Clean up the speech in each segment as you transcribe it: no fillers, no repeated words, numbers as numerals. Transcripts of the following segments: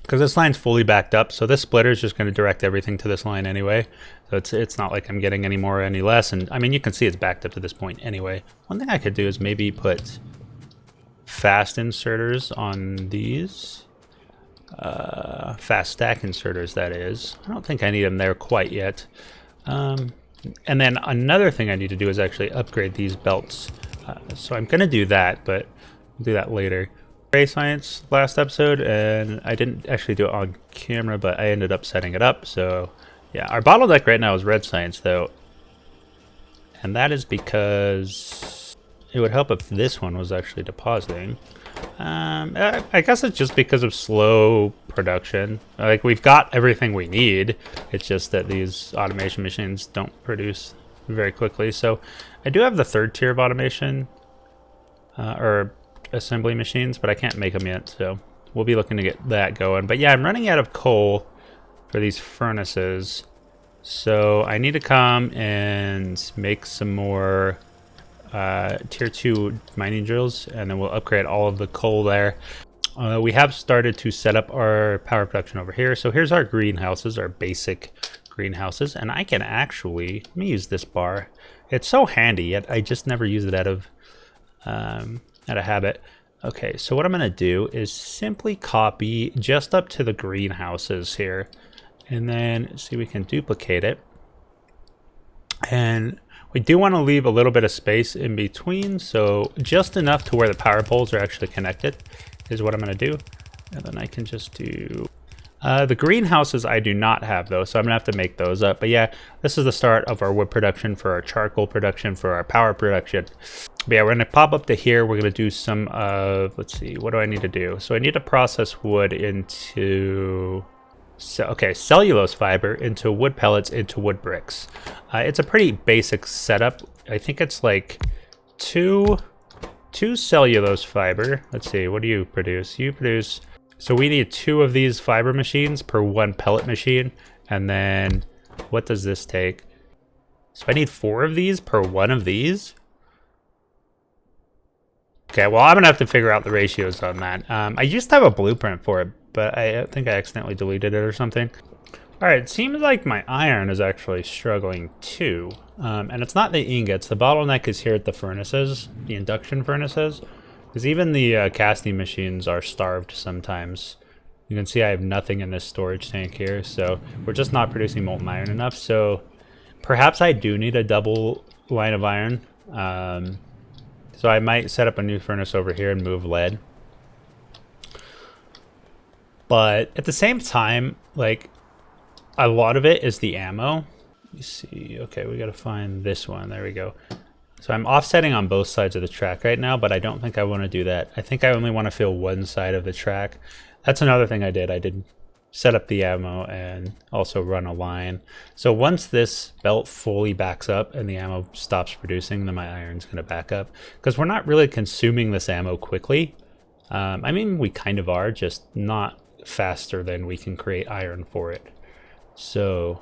because this line's fully backed up, so this splitter is just going to direct everything to this line anyway. So it's not like I'm getting any more or any less. And I mean, you can see it's backed up to this point anyway. One thing I could do is maybe put fast inserters on these. Fast stack inserters, that is. I don't think I need them there quite yet. And then another thing I need to do is actually upgrade these belts. So I'm going to do that, but I'll do that later. Ray science last episode, and I didn't actually do it on camera, but I ended up setting it up. So yeah, our bottleneck right now is red science though, and that is because it would help if this one was actually depositing. I guess it's just because of slow production. Like, we've got everything we need, it's just that these automation machines don't produce very quickly. So I do have the third tier of automation or assembly machines, but I can't make them yet, so we'll be looking to get that going. But yeah, I'm running out of coal for these furnaces, so I need to come and make some more tier 2 mining drills, and then we'll upgrade all of the coal there. We have started to set up our power production over here. So here's our greenhouses, our basic greenhouses, and I can actually, let me use this bar. It's so handy, yet I just never use it out of a habit. Okay, so what I'm going to do is simply copy just up to the greenhouses here, and then see, we can duplicate it. And we do want to leave a little bit of space in between, so just enough to where the power poles are actually connected is what I'm going to do. And then I can just do the greenhouses I do not have though, so I'm gonna have to make those up. But yeah, this is the start of our wood production, for our charcoal production, for our power production. But yeah, we're gonna pop up to here. We're gonna do some of, let's see, what do I need to do? So I need to process wood into, cellulose fiber into wood pellets into wood bricks. It's a pretty basic setup. I think it's like two cellulose fiber. Let's see, what do you produce? You produce, so we need 2 of these fiber machines per 1 pellet machine. And then what does this take? So I need 4 of these per 1 of these. Okay, well, I'm gonna have to figure out the ratios on that. I used to have a blueprint for it, but I think I accidentally deleted it or something. All right, it seems like my iron is actually struggling too. And it's not the ingots. The bottleneck is here at the furnaces, the induction furnaces. Because even the casting machines are starved sometimes. You can see I have nothing in this storage tank here, so we're just not producing molten iron enough. So perhaps I do need a double line of iron. So I might set up a new furnace over here and move lead. But at the same time, like, a lot of it is the ammo. Let me see. Okay, we gotta find this one. There we go. So I'm offsetting on both sides of the track right now, but I don't think I want to do that. I think I only want to fill one side of the track. That's another thing I did. I did set up the ammo and also run a line. So once this belt fully backs up and the ammo stops producing, then my iron's going to back up. Because we're not really consuming this ammo quickly. I mean, we kind of are, just not faster than we can create iron for it. So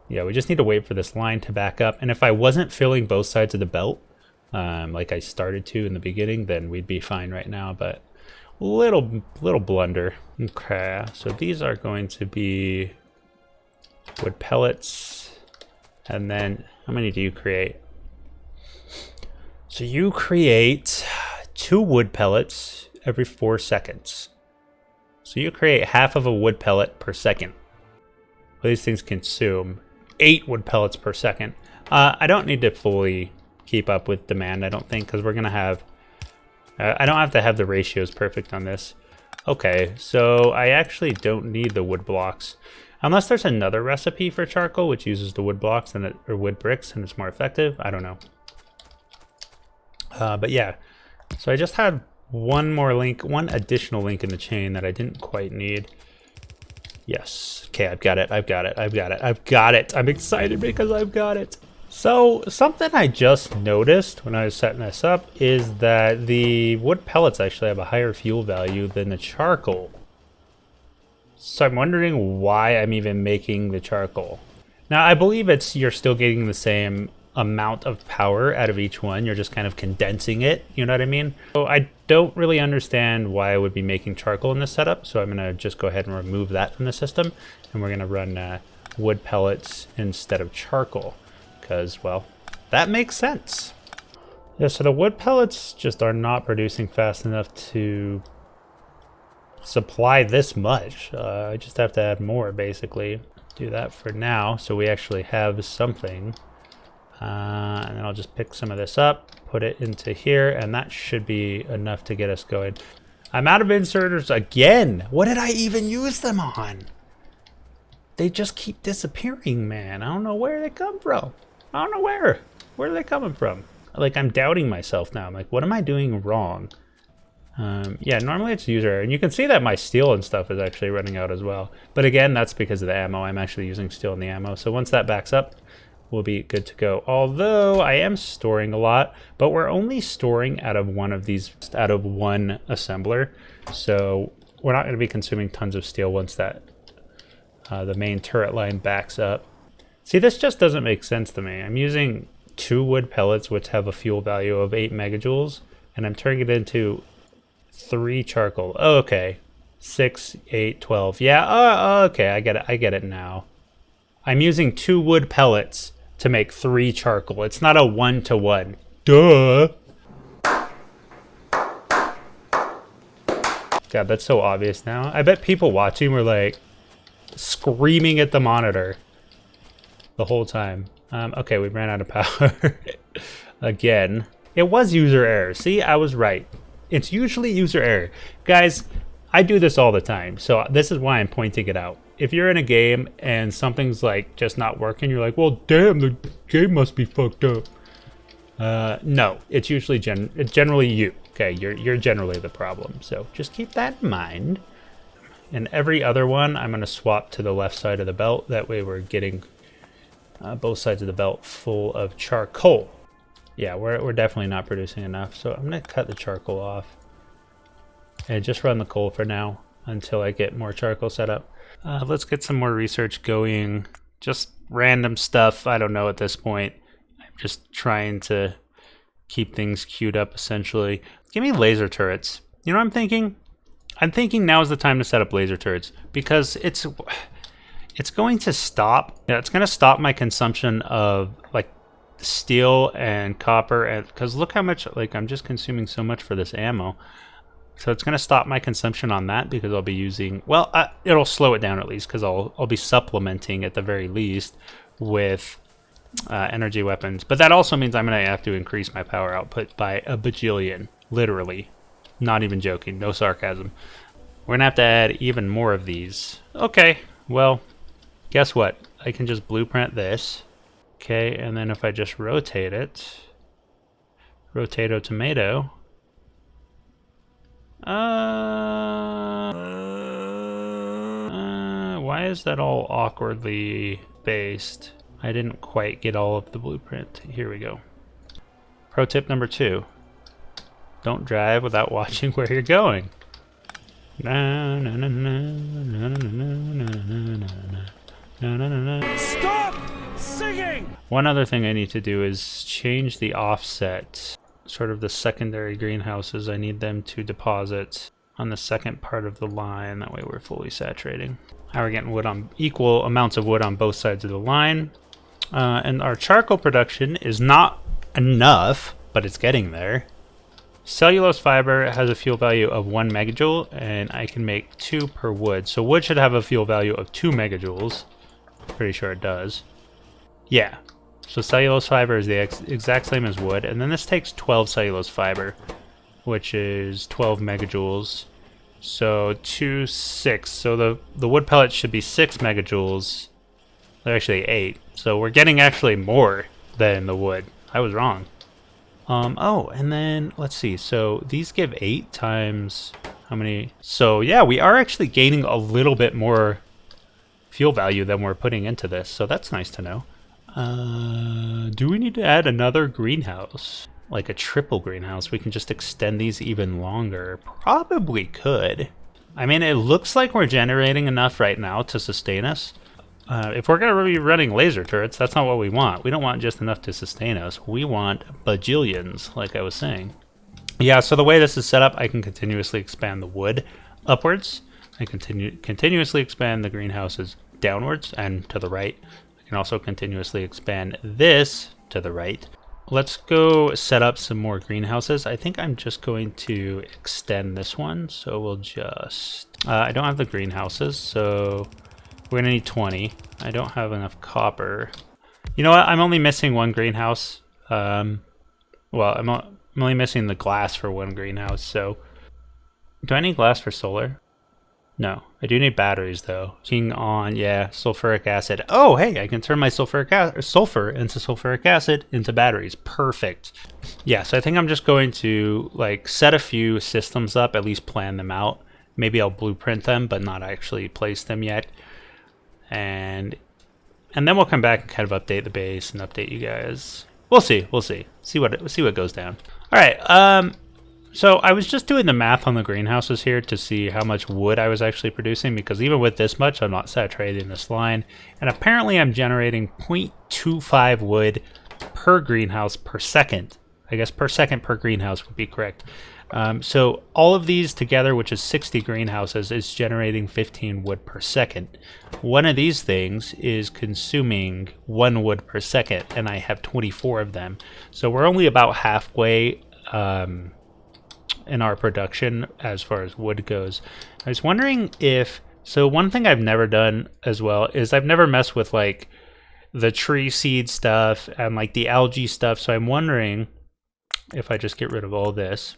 yeah, we just need to wait for this line to back up. And if I wasn't filling both sides of the belt, like I started to in the beginning, then we'd be fine right now. But little blunder. Okay, so these are going to be wood pellets. And then how many do you create? So you create 2 wood pellets every 4 seconds. So you create half of a wood pellet per second. Well, these things consume 8 wood pellets per second. I don't need to fully keep up with demand, I don't think, because we're going to have... I don't have to have the ratios perfect on this. Okay, so I actually don't need the wood blocks. Unless there's another recipe for charcoal which uses the wood blocks and or wood bricks and it's more effective. I don't know. But yeah, so I just had one additional link in the chain that I didn't quite need. Yes. Okay, I've got it. I'm excited because I've got it. So something I just noticed when I was setting this up is that the wood pellets actually have a higher fuel value than the charcoal. So I'm wondering why I'm even making the charcoal. Now I believe you're still getting the same amount of power out of each one. You're just kind of condensing it, you know what I mean? So I don't really understand why I would be making charcoal in this setup, so I'm gonna just go ahead and remove that from the system, and we're gonna run wood pellets instead of charcoal, because, well, that makes sense. Yeah, so the wood pellets just are not producing fast enough to supply this much. I just have to add more, basically. Do that for now, so we actually have something. And then I'll just pick some of this up, put it into here, and that should be enough to get us going. I'm out of inserters again. What did I even use them on? They just keep disappearing, man. I don't know where they come from. I don't know where. Where are they coming from? Like, I'm doubting myself now. I'm like, what am I doing wrong? Yeah, normally it's user error. And you can see that my steel and stuff is actually running out as well. But again, that's because of the ammo. I'm actually using steel in the ammo. So once that backs up, we'll be good to go. Although I am storing a lot, but we're only storing out of one of these, out of one assembler. So we're not going to be consuming tons of steel once that the main turret line backs up. See, this just doesn't make sense to me. I'm using 2 wood pellets, which have a fuel value of 8 megajoules, and I'm turning it into 3 charcoal. Oh, okay. 6, 8, 12. Yeah, okay, I get it. I get it now. I'm using 2 wood pellets to make 3 charcoal. It's not a 1-to-1. Duh. God, that's so obvious now. I bet people watching were like screaming at the monitor the whole time. Okay, we ran out of power again. It was user error. See, I was right. It's usually user error. Guys, I do this all the time, so this is why I'm pointing it out. If you're in a game and something's like just not working, you're like, well, damn, the game must be fucked up. No, it's usually generally you. Okay, you're generally the problem. So just keep that in mind. And every other one, I'm gonna swap to the left side of the belt. That way we're getting both sides of the belt full of charcoal. Yeah, we're definitely not producing enough. So I'm gonna cut the charcoal off and just run the coal for now until I get more charcoal set up. Let's get some more research going. Just random stuff. I don't know at this point. I'm just trying to keep things queued up, essentially. Give me laser turrets. You know what I'm thinking? I'm thinking now is the time to set up laser turrets because it's going to stop. Yeah, it's going to stop my consumption of like steel and copper, and because look how much, like, I'm just consuming so much for this ammo. So it's going to stop my consumption on that because I'll be using, well, it'll slow it down at least because I'll be supplementing at the very least with energy weapons. But that also means I'm going to have to increase my power output by a bajillion, literally. Not even joking, no sarcasm. We're going to have to add even more of these. Okay, well, guess what? I can just blueprint this. Okay, and then if I just rotate it, rotato tomato. Why is that all awkwardly based? I didn't quite get all of the blueprint. Here we go. Pro tip number 2. Don't drive without watching where you're going. Stop singing! One other thing I need to do is change the offset. Sort of the secondary greenhouses, I need them to deposit on the second part of the line. That way we're fully saturating. Now we're getting wood on equal amounts of wood on both sides of the line. And our charcoal production is not enough, but it's getting there. Cellulose fiber has a fuel value of 1 megajoule, and I can make 2 per wood. So wood should have a fuel value of 2 megajoules. Pretty sure it does. Yeah. So cellulose fiber is the exact same as wood, and then this takes 12 cellulose fiber, which is 12 megajoules. So 2, 6. So the wood pellets should be 6 megajoules. They're actually 8. So we're getting actually more than the wood. I was wrong. Oh, and then let's see. So these give 8 times how many? So yeah, we are actually gaining a little bit more fuel value than we're putting into this. So that's nice to know. Do we need to add another greenhouse? Like a triple greenhouse? We can just extend these even longer. Probably could. I mean, it looks like we're generating enough right now to sustain us. if we're going to be running laser turrets, that's not what we want. We don't want just enough to sustain us. We want bajillions, like I was saying. Yeah, so the way this is set up, I can continuously expand the wood upwards. I continuously expand the greenhouses downwards and to the right. I can also continuously expand this to the right. Let's go set up some more greenhouses. I think I'm just going to extend this one. So we'll just... I don't have the greenhouses, so we're going to need 20. I don't have enough copper. You know what? I'm only missing one greenhouse. I'm only missing the glass for one greenhouse, so... Do I need glass for solar? No. I do need batteries, though. King on, yeah, sulfuric acid. Oh, hey, I can turn my sulfur into sulfuric acid into batteries. Perfect. Yeah, so I think I'm just going to, like, set a few systems up, at least plan them out. Maybe I'll blueprint them, but not actually place them yet. And then we'll come back and kind of update the base and update you guys. We'll see. See what goes down. All right. So I was just doing the math on the greenhouses here to see how much wood I was actually producing, because even with this much, I'm not saturating this line. And apparently I'm generating 0.25 wood per greenhouse per second. I guess per second per greenhouse would be correct. So all of these together, which is 60 greenhouses, is generating 15 wood per second. One of these things is consuming 1 wood per second, and I have 24 of them. So we're only about halfway in our production as far as wood goes. I was wondering if... So one thing I've never done as well is I've never messed with like the tree seed stuff and like the algae stuff. So I'm wondering if I just get rid of all this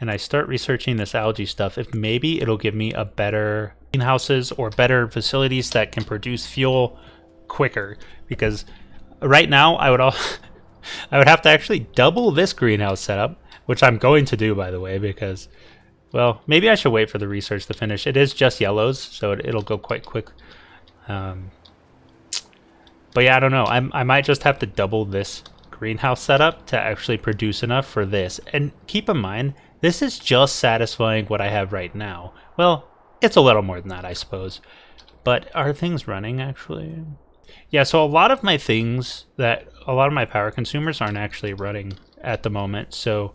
and I start researching this algae stuff, if maybe it'll give me a better greenhouses or better facilities that can produce fuel quicker. Because right now I would have to actually double this greenhouse setup, which I'm going to do, by the way, because, well, maybe I should wait for the research to finish. It is just yellows, so it'll go quite quick. But yeah, I don't know. I might just have to double this greenhouse setup to actually produce enough for this. And keep in mind, this is just satisfying what I have right now. Well, it's a little more than that, I suppose. But are things running, actually? Yeah, so a lot of my power consumers aren't actually running at the moment. So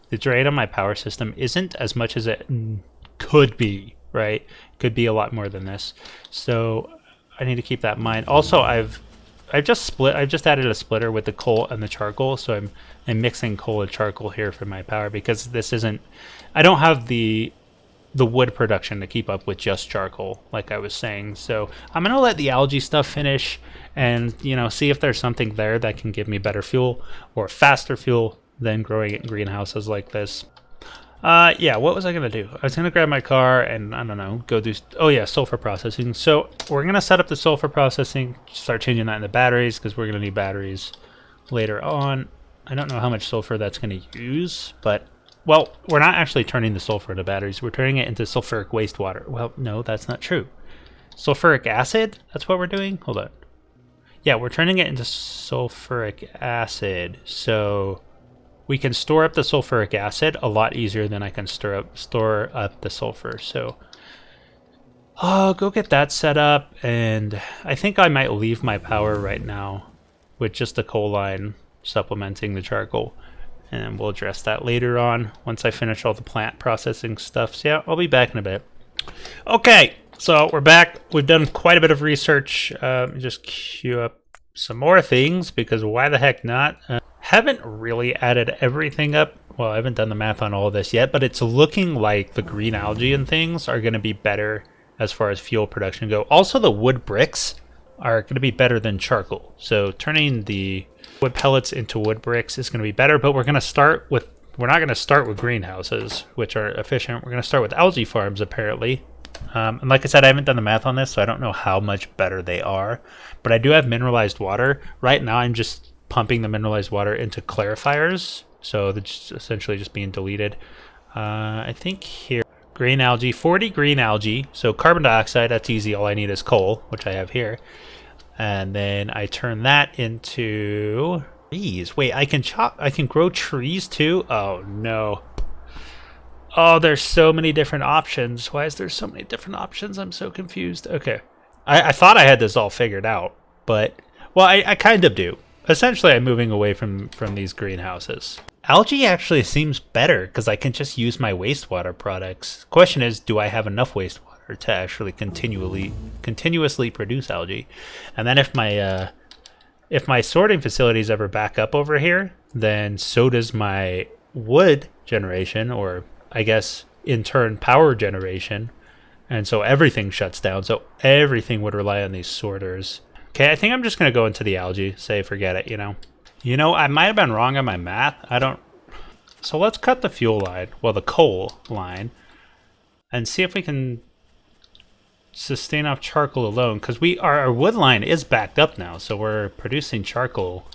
the drain on my power system isn't as much as it could be, right? Could be a lot more than this. So I need to keep that in mind. Also, I've just added a splitter with the coal and the charcoal, so I'm mixing coal and charcoal here for my power, because I don't have the wood production to keep up with just charcoal, like I was saying. So I'm gonna let the algae stuff finish and, you know, see if there's something there that can give me better fuel or faster fuel than growing it in greenhouses like this. Yeah, what was I gonna do? I was gonna grab my car and, I don't know, go do, oh yeah, sulfur processing. So we're gonna set up the sulfur processing, start changing that into batteries, because we're gonna need batteries later on. I don't know how much sulfur that's gonna use, but, well, we're not actually turning the sulfur into batteries, we're turning it into sulfuric wastewater. Well, no, that's not true. Sulfuric acid, that's what we're doing? Hold on. Yeah, we're turning it into sulfuric acid, so we can store up the sulfuric acid a lot easier than I can store up the sulfur. So I'll go get that set up, and I think I might leave my power right now with just the coal line supplementing the charcoal, and we'll address that later on once I finish all the plant processing stuff. So yeah, I'll be back in a bit. Okay, so we're back. We've done quite a bit of research. Just queue up some more things, because why the heck not? Haven't really added everything up. Well, I haven't done the math on all of this yet, but it's looking like the green algae and things are going to be better as far as fuel production go. Also, the wood bricks are going to be better than charcoal. So turning the wood pellets into wood bricks is going to be better, but we're not going to start with greenhouses, which are efficient. We're going to start with algae farms, apparently. And like I said, I haven't done the math on this, so I don't know how much better they are. But I do have mineralized water. Right now, I'm just pumping the mineralized water into clarifiers, so they're just essentially just being deleted. I think here, green algae, 40 green algae, so carbon dioxide, that's easy. All I need is coal, which I have here. And then I turn that into trees. Wait, I can grow trees too? Oh no. Oh, there's so many different options. Why is there so many different options? I'm so confused. Okay. I thought I had this all figured out, but, well, I kind of do. Essentially, I'm moving away from these greenhouses. Algae actually seems better because I can just use my wastewater products. Question is, do I have enough wastewater to actually continuously produce algae? And then if my sorting facilities ever back up over here, then so does my wood generation, or I guess in turn power generation. And so everything shuts down. So everything would rely on these sorters. Okay, I think I'm just going to go into the algae. Say forget it, you know. You know, I might have been wrong on my math. I don't... So let's cut the fuel line, well, the coal line, and see if we can sustain off charcoal alone. Because our wood line is backed up now, so we're producing charcoal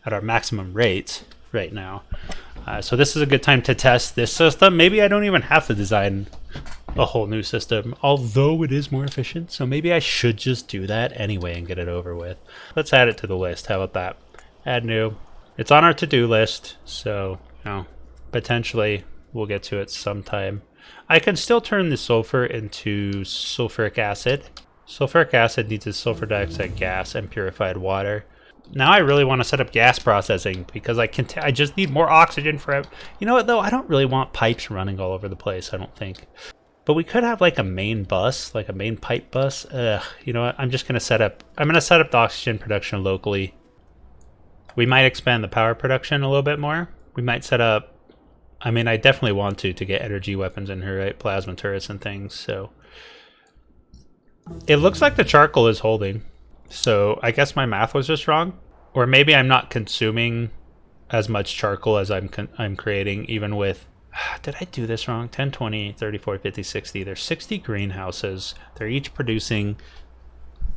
at our maximum rate right now. So this is a good time to test this system. Maybe I don't even have to design a whole new system, although it is more efficient. So maybe I should just do that anyway and get it over with. Let's add it to the list. How about that? Add new. It's on our to-do list, so you know, potentially we'll get to it sometime. I can still turn the sulfur into sulfuric acid. Sulfuric acid needs a sulfur dioxide gas and purified water. Now I really want to set up gas processing because I just need more oxygen for... You know what though? I don't really want pipes running all over the place, I don't think. But we could have like a main bus, like a main pipe bus. You know what? I'm just going to set up... I'm going to set up the oxygen production locally. We might expand the power production a little bit more. We might set up... I mean, I definitely want to get energy weapons in here, right? Plasma turrets and things, so... It looks like the charcoal is holding. So I guess my math was just wrong. Or maybe I'm not consuming as much charcoal as I'm creating, even with... Did I do this wrong? 10, 20, 30, 40, 50, 60. There's 60 greenhouses. They're each producing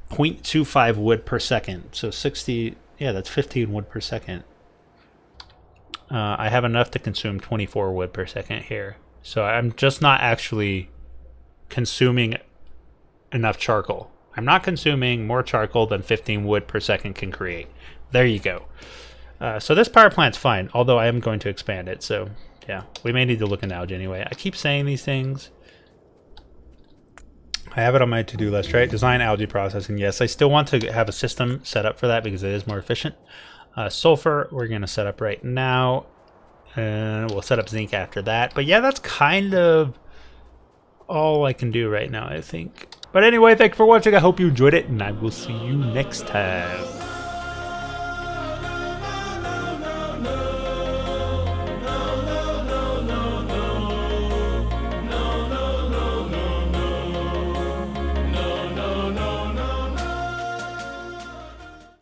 0.25 wood per second. So 60... Yeah, that's 15 wood per second. I have enough to consume 24 wood per second here. So I'm just not actually consuming enough charcoal. I'm not consuming more charcoal than 15 wood per second can create. There you go. So this power plant's fine, although I am going to expand it. So yeah, we may need to look into algae anyway. I keep saying these things. I have it on my to-do list, right? Design algae processing. Yes, I still want to have a system set up for that because it is more efficient. Sulfur, we're going to set up right now. And we'll set up zinc after that. But yeah, that's kind of all I can do right now, I think. But anyway, thanks for watching. I hope you enjoyed it, and I will see you next time.